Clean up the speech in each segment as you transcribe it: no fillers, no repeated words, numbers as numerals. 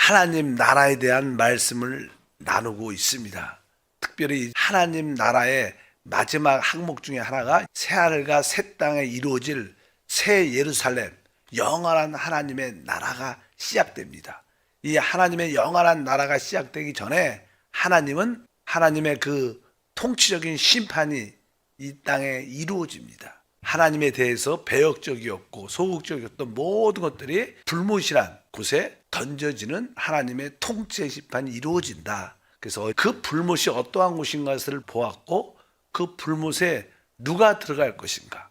하나님 나라에 대한 말씀을 나누고 있습니다. 특별히 하나님 나라의 마지막 항목 중에 하나가 새하늘과 새 땅에 이루어질 새 예루살렘, 영원한 하나님의 나라가 시작됩니다. 이 하나님의 영원한 나라가 시작되기 전에 하나님은 하나님의 그 통치적인 심판이 이 땅에 이루어집니다. 하나님에 대해서 배역적이었고 소극적이었던 모든 것들이 불못이란 곳에 던져지는 하나님의 통치의 심판이 이루어진다. 그래서 그 불못이 어떠한 곳인 것을 보았고 그 불못에 누가 들어갈 것인가.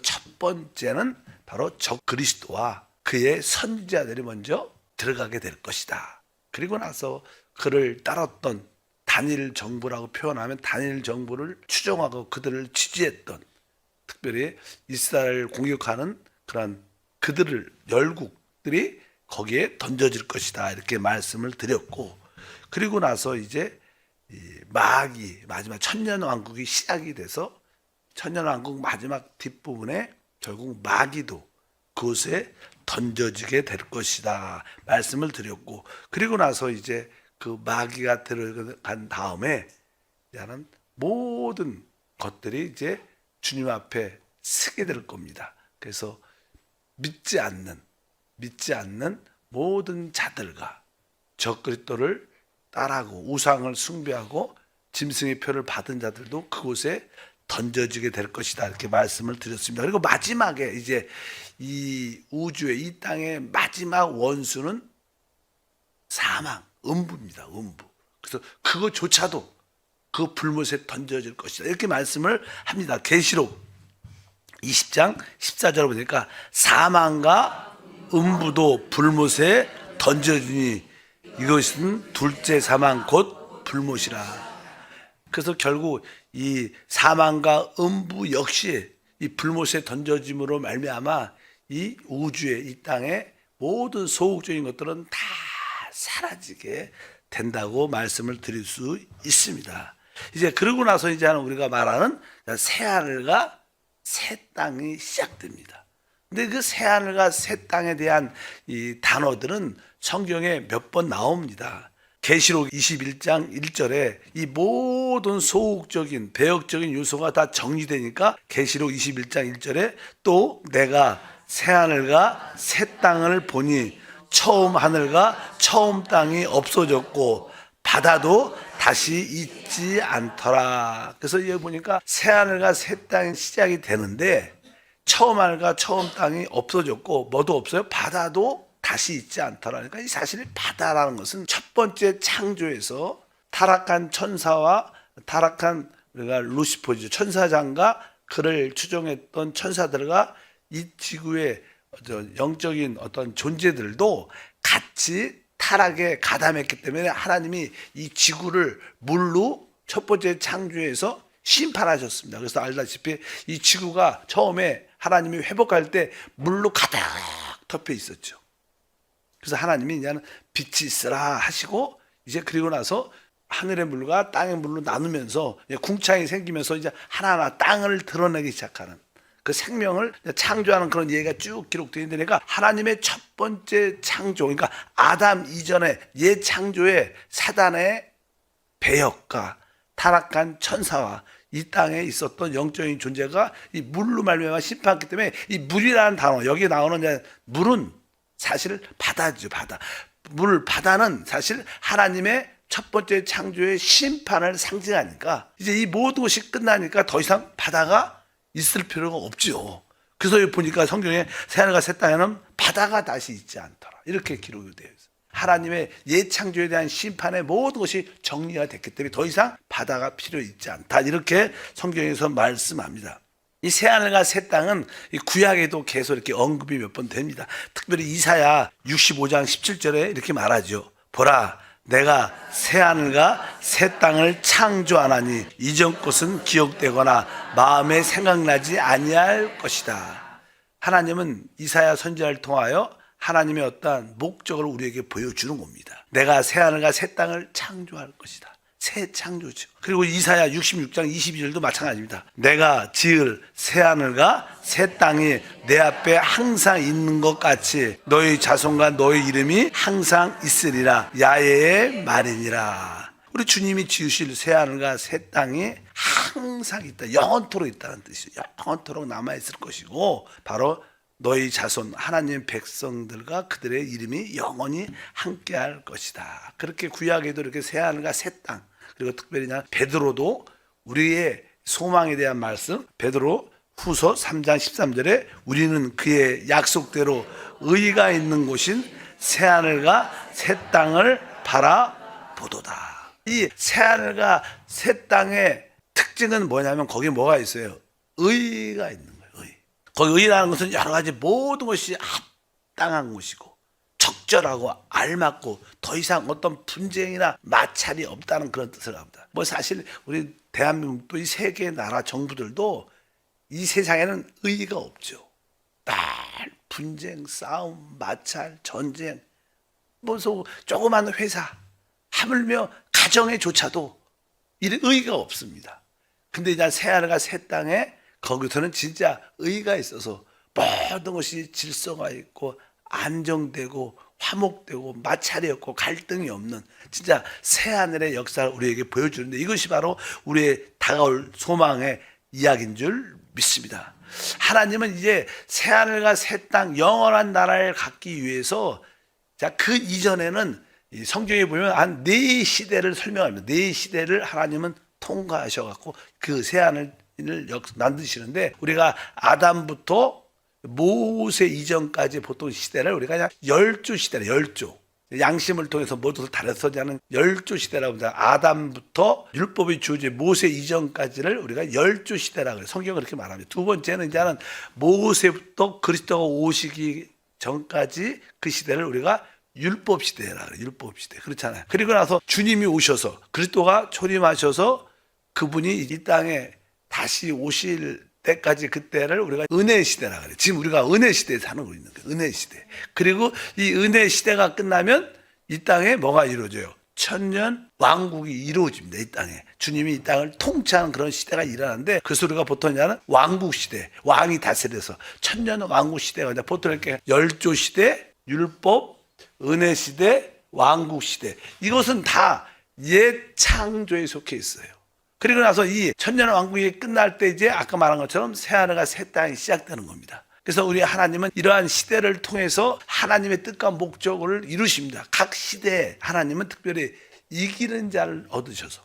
첫 번째는 바로 적 그리스도와 그의 선지자들이 먼저 들어가게 될 것이다. 그리고 나서 그를 따랐던 단일 정부라고 표현하면 단일 정부를 추종하고 그들을 지지했던, 특별히 이스라엘을 공격하는 그런 그들을 열국들이 거기에 던져질 것이다, 이렇게 말씀을 드렸고, 그리고 나서 이제 마귀 마지막 천년왕국이 시작이 돼서 천년왕국 마지막 뒷부분에 결국 마귀도 그곳에 던져지게 될 것이다 말씀을 드렸고, 그리고 나서 이제 그 마귀가 들어간 다음에 이제는 모든 것들이 이제 주님 앞에 서게 될 겁니다. 그래서 믿지 않는 모든 자들과 적그리스도를 따라하고 우상을 숭배하고 짐승의 표를 받은 자들도 그곳에 던져지게 될 것이다, 이렇게 말씀을 드렸습니다. 그리고 마지막에 이제 이 우주의 이 땅의 마지막 원수는 사망, 음부입니다. 음부. 그래서 그것조차도 그 불못에 던져질 것이다, 이렇게 말씀을 합니다. 계시록 20장 14절을 보니까 사망과 음부도 불못에 던져지니 이것은 둘째 사망 곧 불못이라. 그래서 결국 이 사망과 음부 역시 이 불못에 던져짐으로 말미암아 이 우주의 이 땅의 모든 소극적인 것들은 다 사라지게 된다고 말씀을 드릴 수 있습니다. 이제 그러고 나서 이제 우리가 말하는 새하늘과 새 땅이 시작됩니다. 근데 그 새하늘과 새 땅에 대한 이 단어들은 성경에 몇 번 나옵니다. 계시록 21장 1절에 이 모든 소극적인 배역적인 요소가 다 정리되니까 계시록 21장 1절에 또 내가 새하늘과 새 땅을 보니 처음 하늘과 처음 땅이 없어졌고 바다도 다시 있지 않더라. 그래서 여기 보니까 새하늘과 새 땅이 시작이 되는데 처음 하늘과 처음 땅이 없어졌고 뭐도 없어요? 바다도 다시 있지 않더라. 그러니까 이 사실 바다라는 것은 첫 번째 창조에서 타락한 천사와 타락한 우리가 루시퍼죠, 천사장과 그를 추종했던 천사들과 이 지구의 영적인 어떤 존재들도 같이 타락에 가담했기 때문에 하나님이 이 지구를 물로 첫 번째 창조에서 심판하셨습니다. 그래서 알다시피 이 지구가 처음에 하나님이 회복할 때 물로 가득 덮여 있었죠. 그래서 하나님이 이제는 빛이 있으라 하시고 이제 그리고 나서 하늘의 물과 땅의 물로 나누면서 궁창이 생기면서 이제 하나하나 땅을 드러내기 시작하는 그 생명을 창조하는 그런 얘기가 쭉 기록되어 있으니까 하나님의 첫 번째 창조, 그러니까 아담 이전의 옛 창조의 사단의 배역과 타락한 천사와 이 땅에 있었던 영적인 존재가 이 물로 말미암아 심판했기 때문에 이 물이라는 단어, 여기 나오는 물은 사실 바다죠. 바다는 사실 하나님의 첫 번째 창조의 심판을 상징하니까 이제 이 모든 것이 끝나니까 더 이상 바다가 있을 필요가 없죠. 그래서 여기 보니까 성경에 새하늘과 새 땅에는 바다가 다시 있지 않더라, 이렇게 기록이 되어 있어요. 하나님의 옛 창조에 대한 심판의 모든 것이 정리가 됐기 때문에 더 이상 바다가 필요 있지 않다, 이렇게 성경에서 말씀합니다. 이 새하늘과 새 땅은 이 구약에도 계속 이렇게 언급이 몇 번 됩니다. 특별히 이사야 65장 17절에 이렇게 말하죠. 보라, 내가 새하늘과 새 땅을 창조하나니 이전 것은 기억되거나 마음에 생각나지 아니할 것이다. 하나님은 이사야 선지자를 통하여 하나님의 어떠한 목적을 우리에게 보여주는 겁니다. 내가 새하늘과 새 땅을 창조할 것이다. 새 창조죠. 그리고 이사야 66장 22절도 마찬가지입니다. 내가 지을 새 하늘과 새 땅이 내 앞에 항상 있는 것 같이 너희 자손과 너희 이름이 항상 있으리라. 야훼의 말이니라. 우리 주님이 지으실 새 하늘과 새 땅이 항상 있다. 영원토록 있다는 뜻이에요. 영원토록 남아있을 것이고 바로 너희 자손 하나님 백성들과 그들의 이름이 영원히 함께할 것이다. 그렇게 구약에도 이렇게 새 하늘과 새 땅, 그리고 특별히 베드로도 우리의 소망에 대한 말씀, 베드로 후서 3장 13절에 우리는 그의 약속대로 의가 있는 곳인 새 하늘과 새 땅을 바라보도다. 이 새 하늘과 새 땅의 특징은 뭐냐면 거기에 뭐가 있어요? 의가 있는 거예요. 의. 거기 의라는 것은 여러 가지 모든 것이 합당한 곳이고 적절하고 알맞고 더 이상 어떤 분쟁이나 마찰이 없다는 그런 뜻을 합니다. 뭐 사실 우리 대한민국도 이 세계 나라 정부들도 이 세상에는 의의가 없죠. 날 분쟁, 싸움, 마찰, 전쟁, 뭐 조그만 회사, 하물며 가정에조차도 이런 의의가 없습니다. 근데 이제 새 하늘과 새 땅에 거기서는 진짜 의의가 있어서 모든 것이 질서가 있고 안정되고 화목되고 마찰이 없고 갈등이 없는 진짜 새하늘의 역사를 우리에게 보여주는데 이것이 바로 우리의 다가올 소망의 이야기인 줄 믿습니다. 하나님은 이제 새하늘과 새 땅 영원한 나라를 갖기 위해서 그 이전에는 성경에 보면 한 4시대를 설명합니다. 4시대를 하나님은 통과하셔갖고 그 새하늘을 만드시는데 우리가 아담부터 모세 이전까지 보통 시대를 우리가 그냥 열조 시대라, 열조. 양심을 통해서 모두 다르서지 않은 열조 시대라고 합니다. 아담부터 율법이 주어진 모세 이전까지를 우리가 열조 시대라고 해요. 성경은 그렇게 말합니다. 두 번째는 이제는 모세부터 그리스도가 오시기 전까지 그 시대를 우리가 율법 시대라 그래요. 율법 시대. 그렇잖아요. 그리고 나서 주님이 오셔서 그리스도가 초림하셔서 그분이 이 땅에 다시 오실 때까지 그때를 우리가 은혜 시대라 그래요. 지금 우리가 은혜 시대에 사는 거 있는 거예요. 은혜 시대. 그리고 이 은혜 시대가 끝나면 이 땅에 뭐가 이루어져요? 천년 왕국이 이루어집니다. 이 땅에. 주님이 이 땅을 통치하는 그런 시대가 일어나는데 그래서 우리가 보통 이제는 왕국 시대, 왕이 다스려서 천년 왕국 시대가 이제 보통 이렇게 열조 시대, 율법, 은혜 시대, 왕국 시대. 이것은 다 옛 창조에 속해 있어요. 그리고 나서 이 천년 왕국이 끝날 때 이제 아까 말한 것처럼 새 하늘과 새 땅이 시작되는 겁니다. 그래서 우리 하나님은 이러한 시대를 통해서 하나님의 뜻과 목적을 이루십니다. 각 시대에 하나님은 특별히 이기는 자를 얻으셔서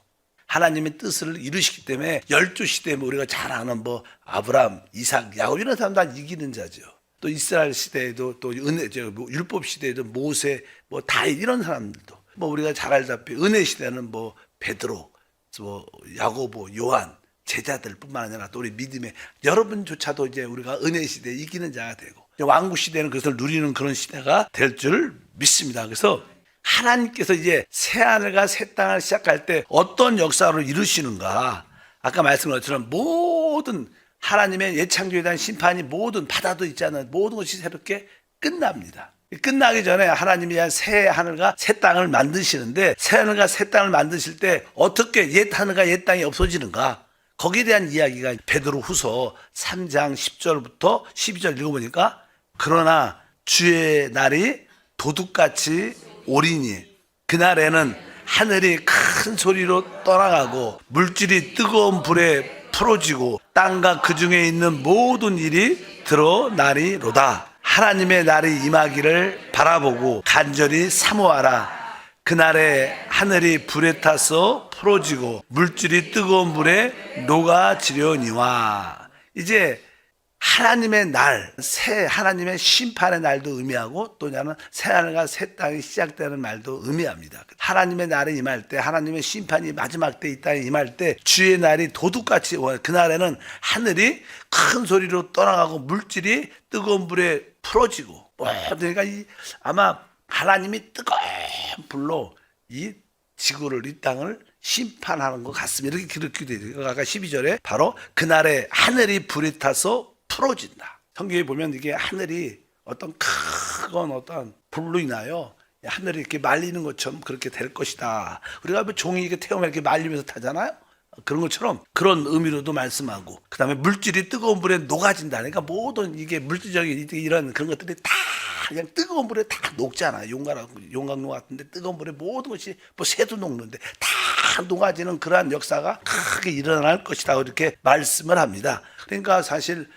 하나님의 뜻을 이루시기 때문에 열조 시대에 우리가 잘 아는 뭐 아브라함, 이삭, 야곱 이런 사람 다 이기는 자죠. 또 이스라엘 시대에도 또 율법 시대에도 모세, 뭐 다윗 이런 사람들도 뭐 우리가 잘 알다시피 은혜 시대는 뭐 베드로, 뭐 야고보, 요한 제자들뿐만 아니라 또 우리 믿음의 여러분조차도 이제 우리가 은혜 시대에 이기는 자가 되고 왕국 시대는 그것을 누리는 그런 시대가 될 줄 믿습니다. 그래서 하나님께서 이제 새 하늘과 새 땅을 시작할 때 어떤 역사로 이루시는가? 아까 말씀한 것처럼 모든 하나님의 예창조에 대한 심판이 모든 바다도 있잖아요. 모든 것이 새롭게 끝납니다. 끝나기 전에 하나님이 새 하늘과 새 땅을 만드시는데 새 하늘과 새 땅을 만드실 때 어떻게 옛 하늘과 옛 땅이 없어지는가? 거기에 대한 이야기가 베드로 후서 3장 10절부터 12절 읽어보니까 그러나 주의 날이 도둑같이 오리니 그날에는 하늘이 큰 소리로 떠나가고 물질이 뜨거운 불에 풀어지고 땅과 그 중에 있는 모든 일이 드러나리로다. 하나님의 날이 임하기를 바라보고 간절히 사모하라. 그날에 하늘이 불에 타서 풀어지고 물질이 뜨거운 불에 녹아지려니와. 이제 하나님의 날, 새 하나님의 심판의 날도 의미하고 또 새 하늘과 새 땅이 시작되는 날도 의미합니다. 하나님의 날이 임할 때, 하나님의 심판이 마지막 때 이 땅에 임할 때 주의 날이 도둑같이 그날에는 하늘이 큰 소리로 떠나가고 물질이 뜨거운 불에 풀어지고 그러니까 아마 하나님이 뜨거운 불로 이 지구를 이 땅을 심판하는 것 같습니다. 이렇게 기록되어 있어요. 아까 12절에 바로 그날에 하늘이 불에 타서 풀어진다. 성경에 보면 이게 하늘이 어떤 큰 어떤 불로 인하여 하늘이 이렇게 말리는 것처럼 그렇게 될 것이다. 우리가 뭐 종이 이렇게 태우면 이렇게 말리면서 타잖아요. 그런 것처럼 그런 의미로도 말씀하고, 그 다음에 물질이 뜨거운 불에 녹아진다. 그러니까 모든 이게 물질적인 이런 그런 것들이 다 그냥 뜨거운 불에 다 녹잖아. 용광로 같은데 뜨거운 불에 모든 것이 뭐 새도 녹는데 다 녹아지는 그러한 역사가 크게 일어날 것이다. 이렇게 말씀을 합니다. 그러니까 사실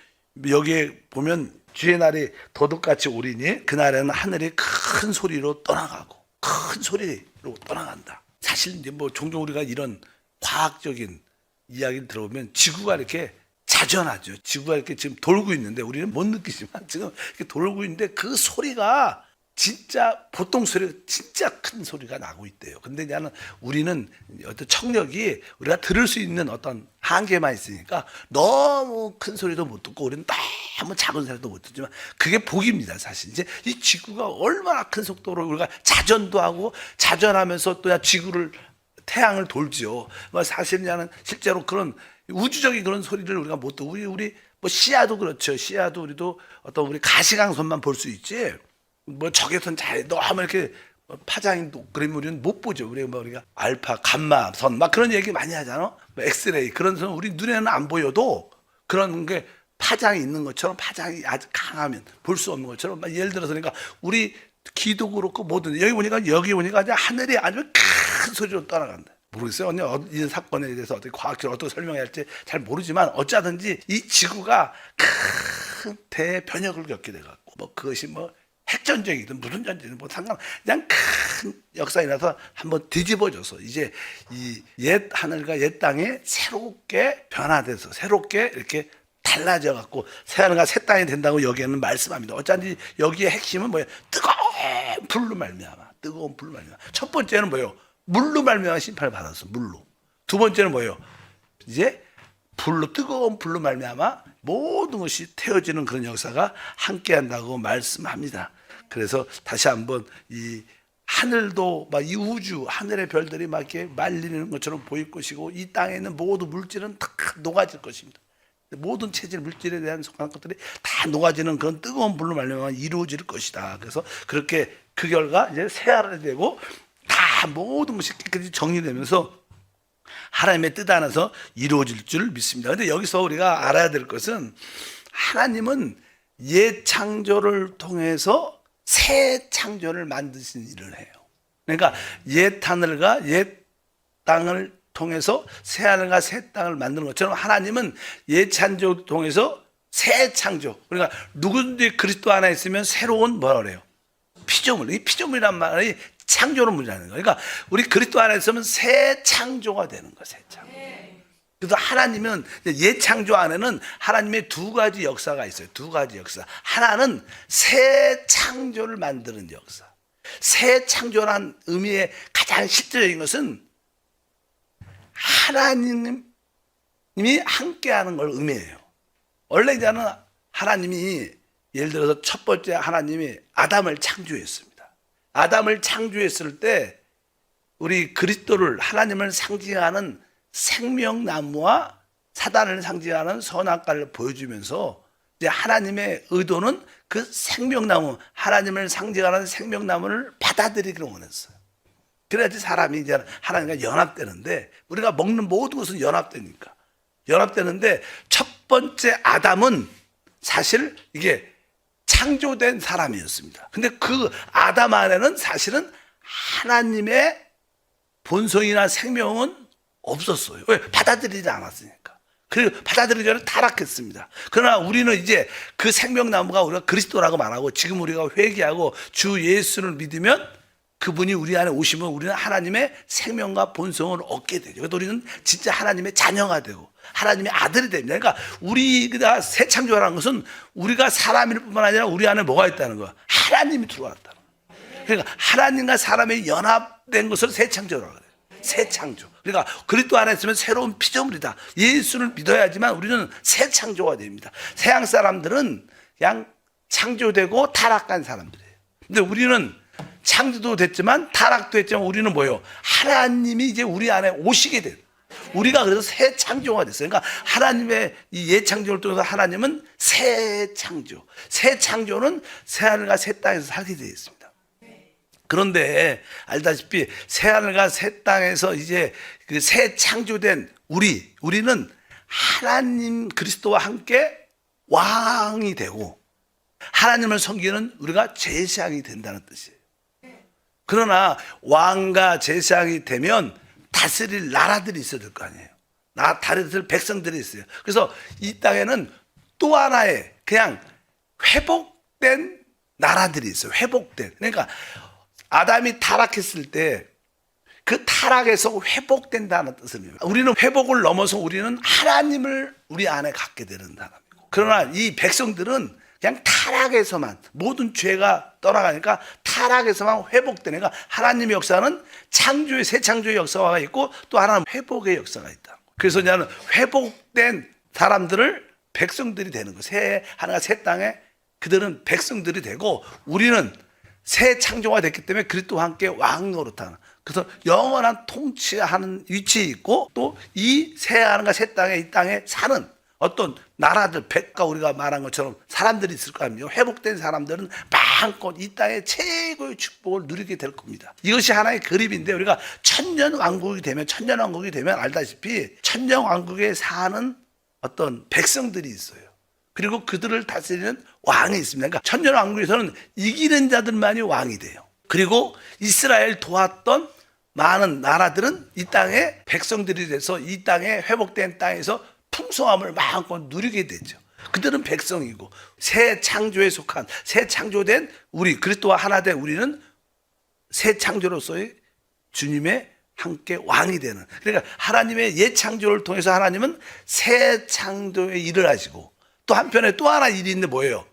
여기에 보면 주의 날이 도둑같이 오리니 그날에는 하늘이 큰 소리로 떠나가고, 큰 소리로 떠나간다. 사실 이제 뭐 종종 우리가 이런 과학적인 이야기를 들어보면 지구가 이렇게 자전하죠. 지구가 이렇게 지금 돌고 있는데 우리는 못 느끼지만 지금 이렇게 돌고 있는데 그 소리가 진짜 보통 소리가 진짜 큰 소리가 나고 있대요. 근데 나는 우리는 어떤 청력이 우리가 들을 수 있는 어떤 한계만 있으니까 너무 큰 소리도 못 듣고 우리는 너무 작은 소리도 못 듣지만 그게 복입니다. 사실 이제 이 지구가 얼마나 큰 속도로 우리가 자전도 하고 자전하면서 또 지구를 태양을 돌지요. 사실 나는 실제로 그런 우주적인 그런 소리를 우리가 못 듣고 우리 뭐 시야도 그렇죠. 시야도 우리도 어떤 우리 가시광선만 볼 수 있지. 뭐 적외선 잘 너무 이렇게 파장이 그러면 우리는 못 보죠. 우리가 알파, 감마 선 막 그런 얘기 많이 하잖아. 뭐 엑스레이 그런 선 우리 눈에는 안 보여도 그런 게 파장이 있는 것처럼, 파장이 아주 강하면 볼 수 없는 것처럼, 예를 들어서 그러니까 우리 귀도 그렇고 뭐든 여기 보니까 하늘이 아주 큰 소리로 떠나간다. 모르겠어요. 언니 이 사건에 대해서 어떻게 과학적으로 어떻게 설명해야 할지 잘 모르지만 어쩌든지 이 지구가 큰 대변혁을 겪게 돼갖고 뭐 그것이 뭐 핵전쟁이든 무슨 전쟁이든 뭐 그냥 큰 역사에 나서 한번 뒤집어져서 이제 이 옛 하늘과 옛 땅에 새롭게 변화돼서 새롭게 이렇게 달라져 갖고 새 하늘과 새 땅이 된다고 여기에는 말씀합니다. 어쩐지 여기에 핵심은 뭐예요? 뜨거운 불로 말미암아. 뜨거운 불로 말미암아. 첫 번째는 뭐예요? 물로 말미암아 심판을 받았어. 물로. 두 번째는 뭐예요? 이제 불로, 뜨거운 불로 말미암아 모든 것이 태워지는 그런 역사가 함께한다고 말씀합니다. 그래서 다시 한번 이 하늘도 막 이 우주 하늘의 별들이 막 이렇게 말리는 것처럼 보일 것이고 이 땅에 있는 모든 물질은 다 녹아질 것입니다. 모든 체질 물질에 대한 속한 것들이 다 녹아지는 그런 뜨거운 불로 말미암아 이루어질 것이다. 그래서 그렇게 그 결과 이제 새하늘이 되고 다 모든 것이 깨끗이 정리되면서 하나님의 뜻 안에서 이루어질 줄 믿습니다. 그런데 여기서 우리가 알아야 될 것은 하나님은 옛 창조를 통해서 새 창조를 만드신 일을 해요. 그러니까 옛 하늘과 옛 땅을 통해서 새 하늘과 새 땅을 만드는 것처럼 하나님은 옛 창조를 통해서 새 창조. 그러니까 누구든지 그리스도 안에 있으면 새로운 뭐라 그래요? 피조물. 이 피조물이란 말이 창조를 문제하는 거예요. 그러니까 우리 그리스도 안에 있으면 새 창조가 되는 거예요. 새 창조. 그래서 하나님은 옛 창조 안에는 하나님의 두 가지 역사가 있어요. 두 가지 역사. 하나는 새 창조를 만드는 역사. 새 창조란 의미의 가장 실질적인 것은 하나님이 함께하는 걸 의미해요. 원래 이제는 하나님이 예를 들어서 첫 번째 하나님이 아담을 창조했습니다. 아담을 창조했을 때 우리 그리스도를 하나님을 상징하는 생명나무와 사단을 상징하는 선악과를 보여주면서 이제 하나님의 의도는 그 생명나무, 하나님을 상징하는 생명나무를 받아들이기를 원했어요. 그래야지 사람이 이제 하나님과 연합되는데 우리가 먹는 모든 것은 연합되니까. 연합되는데 첫 번째 아담은 사실 이게 창조된 사람이었습니다. 근데 그 아담 안에는 사실은 하나님의 본성이나 생명은 없었어요. 왜? 받아들이지 않았으니까. 그리고 받아들이기 전에 타락했습니다. 그러나 우리는 이제 그 생명나무가 우리가 그리스도라고 말하고 지금 우리가 회개하고 주 예수를 믿으면 그분이 우리 안에 오시면 우리는 하나님의 생명과 본성을 얻게 되죠. 그래서 우리는 진짜 하나님의 자녀가 되고 하나님의 아들이 됩니다. 그러니까 우리가 새 창조라는 것은 우리가 사람일 뿐만 아니라 우리 안에 뭐가 있다는 거야? 하나님이 들어왔다는 거야. 그러니까 하나님과 사람이 연합된 것을 새 창조라고 그래요. 새 창조. 그러니까 그리스도 안에 있으면 새로운 피조물이다. 예수를 믿어야지만 우리는 새 창조가 됩니다. 서양 사람들은 그냥 창조되고 타락한 사람들이에요. 근데 우리는 창조도 됐지만 타락도 했지만 우리는 뭐예요? 하나님이 이제 우리 안에 오시게 돼요. 우리가 그래서 새 창조가 됐어요. 그러니까 하나님의 이 예창조를 통해서 하나님은 새 창조. 새 창조는 새 하늘과 새 땅에서 살게 되어 있습니다. 그런데 알다시피 새하늘과 새 땅에서 이제 그 새 창조된 우리는 하나님 그리스도와 함께 왕이 되고 하나님을 섬기는 우리가 제사장이 된다는 뜻이에요. 그러나 왕과 제사장이 되면 다스릴 나라들이 있어야 될 거 아니에요. 다스릴 백성들이 있어요. 그래서 이 땅에는 또 하나의 그냥 회복된 나라들이 있어요. 회복된. 그러니까 아담이 타락했을 때 그 타락에서 회복된다는 뜻입니다. 우리는 회복을 넘어서 우리는 하나님을 우리 안에 갖게 되는 사람이고, 그러나 이 백성들은 그냥 타락에서만, 모든 죄가 떠나가니까 타락에서만 회복되니까 하나님의 역사는 창조의, 새 창조의 역사가 있고 또 하나는 회복의 역사가 있다. 그래서 나는 회복된 사람들을 백성들이 되는 거예요. 새 하나가 새 땅에 그들은 백성들이 되고, 우리는 새 창조가 됐기 때문에 그리스도와 함께 왕 노릇하는, 그래서 영원한 통치하는 위치에 있고, 또 이 새 하나가 새 땅에, 이 땅에 사는 어떤 나라들, 백과 우리가 말한 것처럼 사람들이 있을 거 아니에요. 회복된 사람들은 마음껏 이 땅의 최고의 축복을 누리게 될 겁니다. 이것이 하나의 그림인데, 우리가 천년 왕국이 되면 알다시피 천년 왕국에 사는 어떤 백성들이 있어요. 그리고 그들을 다스리는 왕이 있습니다. 그러니까 천년 왕국에서는 이기는 자들만이 왕이 돼요. 그리고 이스라엘 도왔던 많은 나라들은 이 땅에 백성들이 돼서 이 땅에 회복된 땅에서 풍성함을 마음껏 누리게 되죠. 그들은 백성이고, 새 창조에 속한, 새 창조된 우리, 그리스도와 하나 된 우리는 새 창조로서의 주님의 함께 왕이 되는, 그러니까 하나님의 옛 창조를 통해서 하나님은 새 창조의 일을 하시고, 또 한편에 또 하나 일이 있는데 뭐예요?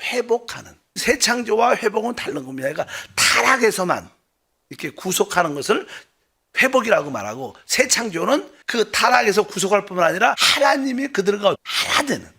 회복하는. 새 창조와 회복은 다른 겁니다. 그러니까 타락에서만 이렇게 구속하는 것을 회복이라고 말하고, 새 창조는 그 타락에서 구속할 뿐만 아니라 하나님이 그들과 하나 되는,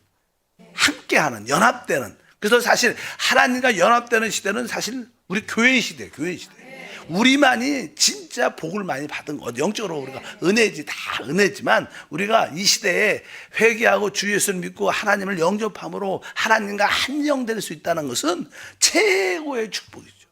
함께하는, 연합되는. 그래서 사실 하나님과 연합되는 시대는 사실 우리 교회의 시대예요. 교회의 시대. 우리만이 진짜 복을 많이 받은 것, 영적으로 우리가 은혜지, 다 은혜지만 우리가 이 시대에 회개하고 주 예수를 믿고 하나님을 영접함으로 하나님과 한영될 수 있다는 것은 최고의 축복이죠.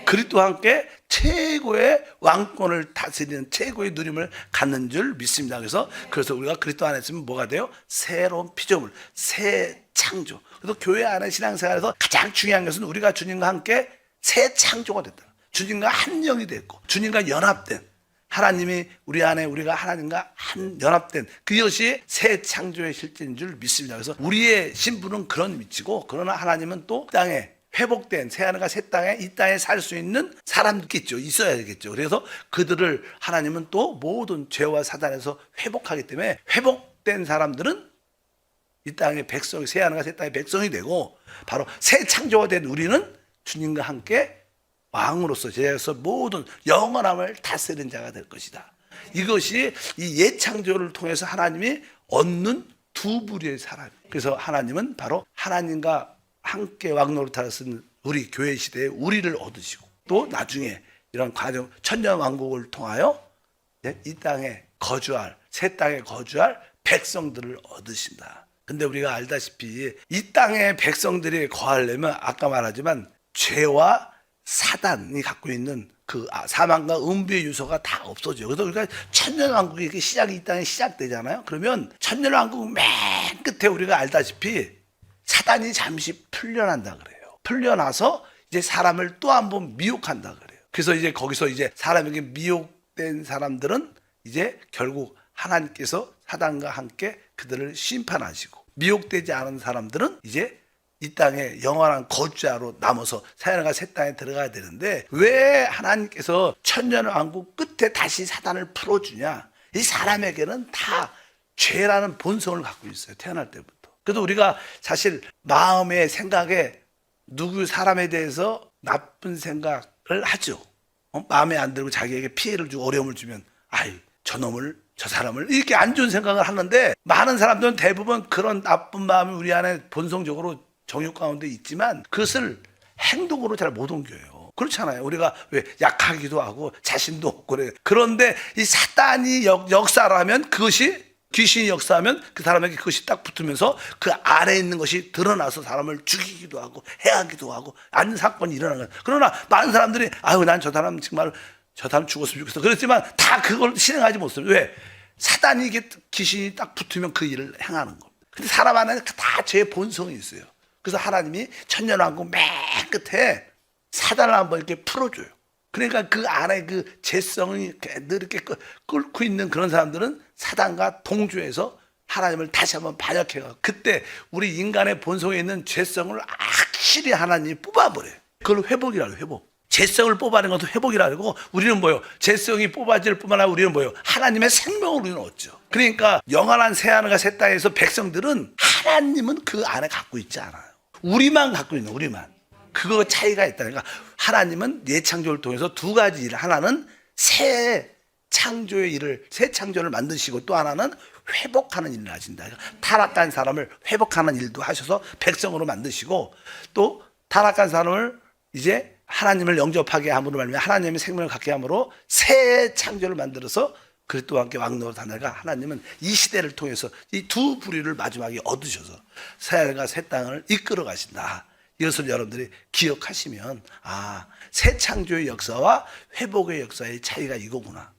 그리스도와 함께 최고의 왕권을 다스리는 최고의 누림을 갖는 줄 믿습니다. 그래서 우리가 그리스도 안에 있으면 뭐가 돼요? 새로운 피조물, 새 창조. 그래서 교회 안에 신앙생활에서 가장 중요한 것은 우리가 주님과 함께 새 창조가 됐다. 주님과 한 영이 됐고, 주님과 연합된, 하나님이 우리 안에, 우리가 하나님과 한 연합된 그것이 새 창조의 실제인 줄 믿습니다. 그래서 우리의 신분은 그런 위치고, 그러나 하나님은 또 땅에 회복된 새 하늘과 새 땅에, 이 땅에 살 수 있는 사람들겠죠. 있어야 되겠죠. 그래서 그들을 하나님은 또 모든 죄와 사단에서 회복하기 때문에, 회복된 사람들은 이 땅의 백성이, 새 하늘과 새 땅의 백성이 되고, 바로 새 창조가 된 우리는 주님과 함께 왕으로서 제자로서 모든 영원함을 다스리는 자가 될 것이다. 이것이 이 옛 창조를 통해서 하나님이 얻는 두 부류의 사람. 그래서 하나님은 바로 하나님과 함께 왕노릇하는 우리 교회 시대에 우리를 얻으시고, 또 나중에 이런 과정, 천년 왕국을 통하여 이 땅에 거주할, 새 땅에 거주할 백성들을 얻으신다. 근데 우리가 알다시피 이 땅의 백성들이 거하려면 아까 말하지만 죄와 사단이 갖고 있는 그 사망과 음부의 요소가 다 없어져요. 그래서 우리가 천년왕국이 이렇게 시작이 이 땅에 시작되잖아요. 그러면 천년왕국 맨 끝에 우리가 알다시피 사단이 잠시 풀려난다 그래요. 풀려나서 이제 사람을 또 한 번 미혹한다 그래요. 그래서 이제 거기서 이제 사람에게 미혹된 사람들은 이제 결국 하나님께서 사단과 함께 그들을 심판하시고, 미혹되지 않은 사람들은 이제 이 땅에 영원한 거주자로 남아서 새 하늘과 새 땅에 들어가야 되는데, 왜 하나님께서 천년왕국 끝에 다시 사단을 풀어주냐? 이 사람에게는 다 죄라는 본성을 갖고 있어요. 태어날 때부터. 그래도 우리가 사실 마음의 생각에 누구 사람에 대해서 나쁜 생각을 하죠. 마음에 안 들고 자기에게 피해를 주고 어려움을 주면, 아이, 저 사람을 이렇게 안 좋은 생각을 하는데, 많은 사람들은 대부분 그런 나쁜 마음이 우리 안에 본성적으로 정욕 가운데 있지만 그것을 행동으로 잘 못 옮겨요. 그렇잖아요. 우리가 왜 약하기도 하고 자신도 없고 그래. 그런데 이 사단이 역사를 하면 그것이 귀신이 역사하면 그 사람에게 그것이 딱 붙으면서 그 아래에 있는 것이 드러나서 사람을 죽이기도 하고 해하기도 하고 안 사건이 일어나는 거예요. 그러나 많은 사람들이 아유 난 저 사람 정말 저 사람 죽었으면 좋겠어. 그렇지만 다 그걸 실행하지 못해요. 왜? 사단이 이게 귀신이 딱 붙으면 그 일을 행하는 겁니다. 근데 사람 안에 다 제 본성이 있어요. 그래서 하나님이 천년왕국 맨 끝에 사단을 한번 이렇게 풀어줘요. 그러니까 그 안에 그 죄성이 늘 이렇게 끓고 있는 그런 사람들은 사단과 동조해서 하나님을 다시 한번 반역해가 그때 우리 인간의 본성에 있는 죄성을 확실히 하나님이 뽑아버려요. 그걸 회복이라고 회복. 죄성을 뽑아내는 것도 회복이라고. 우리는 뭐요? 죄성이 뽑아질 뿐만 아니라 우리는 뭐요? 하나님의 생명을 우리는 얻죠. 그러니까 영원한 새하늘과 새 땅에서 백성들은 하나님은 그 안에 갖고 있지 않아요. 우리만 갖고 있는 우리만. 그거 차이가 있다니까. 하나님은 예창조를 통해서 두 가지 일을, 하나는 새 창조의 일을, 새 창조를 만드시고 또 하나는 회복하는 일을 하신다. 타락한 사람을 회복하는 일도 하셔서 백성으로 만드시고 또 타락한 사람을 이제 하나님을 영접하게 함으로 말미암아 하나님의 생명을 갖게 함으로 새 창조를 만들어서 그리스도와 함께 왕노릇 하다가 하나님은 이 시대를 통해서 이 두 부류를 마지막에 얻으셔서 새하늘과 새 땅을 이끌어 가신다. 이것을 여러분들이 기억하시면 아, 새 창조의 역사와 회복의 역사의 차이가 이거구나.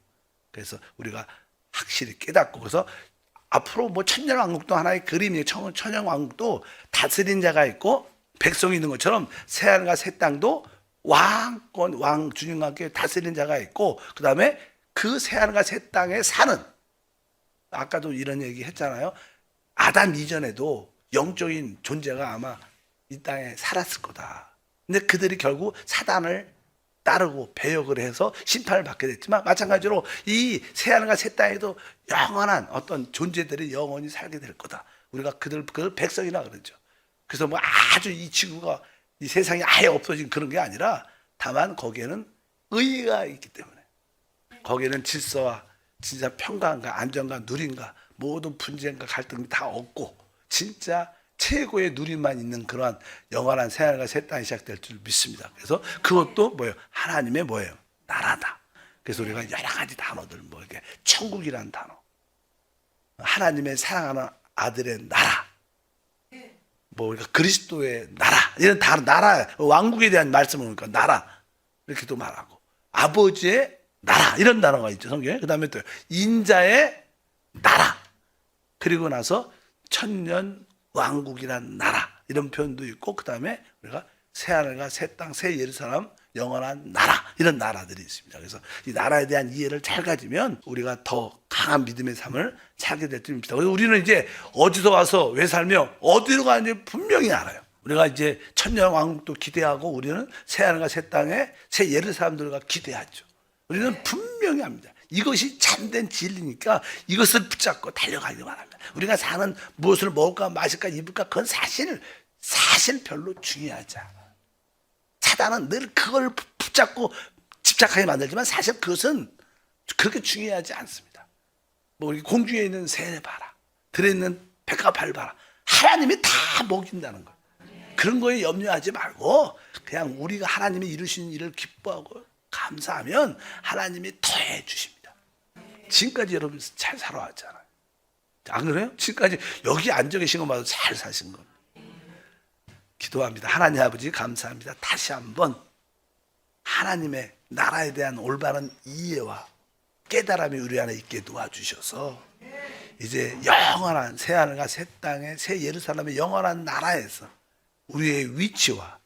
그래서 우리가 확실히 깨닫고 그래서 앞으로 뭐 천년왕국도 하나의 그림이에요. 천년왕국도 다스린 자가 있고 백성이 있는 것처럼 새하늘과 새 땅도 왕권, 왕 주님과 함께 다스리는 자가 있고 그 다음에 그 새하늘과 새 땅에 사는 아까도 이런 얘기 했잖아요. 아담 이전에도 영적인 존재가 아마 이 땅에 살았을 거다. 근데 그들이 결국 사단을 따르고 배역을 해서 심판을 받게 됐지만 마찬가지로 이 새하늘과 새 땅에도 영원한 어떤 존재들이 영원히 살게 될 거다. 우리가 그들 백성이라 그러죠. 그래서 뭐 아주 이 지구가 이 세상이 아예 없어진 그런 게 아니라 다만 거기에는 의가 있기 때문에 거기에는 질서와 진짜 평강과 안정과 누림과 모든 분쟁과 갈등이 다 없고 진짜 최고의 누림만 있는 그러한 영원한 새하늘과 새 땅이 시작될 줄 믿습니다. 그래서 그것도 뭐예요? 하나님의 뭐예요? 나라다. 그래서 우리가 여러 가지 단어들 뭐 이렇게 천국이라는 단어, 하나님의 사랑하는 아들의 나라, 뭐 우리가 그리스도의 나라 이런 다 나라 왕국에 대한 말씀을 보니까 나라 이렇게도 말하고 아버지의 나라 이런 단어가 있죠 성경에. 그 다음에 또 인자의 나라 그리고 나서 천년 왕국이란 나라 이런 표현도 있고 그 다음에 우리가 새하늘과 새 땅 새 예루살렘 영원한 나라 이런 나라들이 있습니다. 그래서 이 나라에 대한 이해를 잘 가지면 우리가 더 강한 믿음의 삶을 살게 될 줄 믿습니다. 우리는 이제 어디서 와서 왜 살며 어디로 가는지 분명히 알아요. 우리가 이제 천년 왕국도 기대하고 우리는 새하늘과 새 땅에 새 예루살렘들과 기대하죠. 우리는 분명히 합니다. 이것이 참된 진리니까 이것을 붙잡고 달려가기만 합니다. 우리가 사는 무엇을 먹을까 마실까 입을까 그건 사실 별로 중요하지 않아요. 사단은 늘 그걸 붙잡고 집착하게 만들지만 사실 그것은 그렇게 중요하지 않습니다. 뭐 우리 공중에 있는 새 봐라, 들에 있는 백합알 봐라. 하나님이 다 먹인다는 거예요. 그런 거에 염려하지 말고 그냥 우리가 하나님이 이루신 일을 기뻐하고 감사하면 하나님이 더해 주십니다. 지금까지 여러분 잘 살아왔잖아요. 안 그래요? 지금까지 여기 앉아 계신 것마다 잘 사신 겁니다. 기도합니다. 하나님 아버지 감사합니다. 다시 한번 하나님의 나라에 대한 올바른 이해와 깨달음이 우리 안에 있게 도와주셔서 이제 영원한 새하늘과 새 땅의 새 예루살렘의 영원한 나라에서 우리의 위치와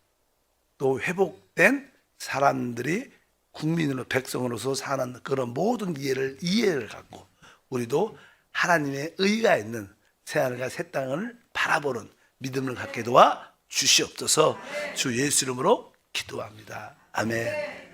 또 회복된 사람들이 국민으로 백성으로서 사는 그런 모든 이해를 갖고 우리도 하나님의 의가 있는 새하늘과 새 땅을 바라보는 믿음을 갖게 도와 주시옵소서. 주 예수 이름으로 기도합니다. 아멘.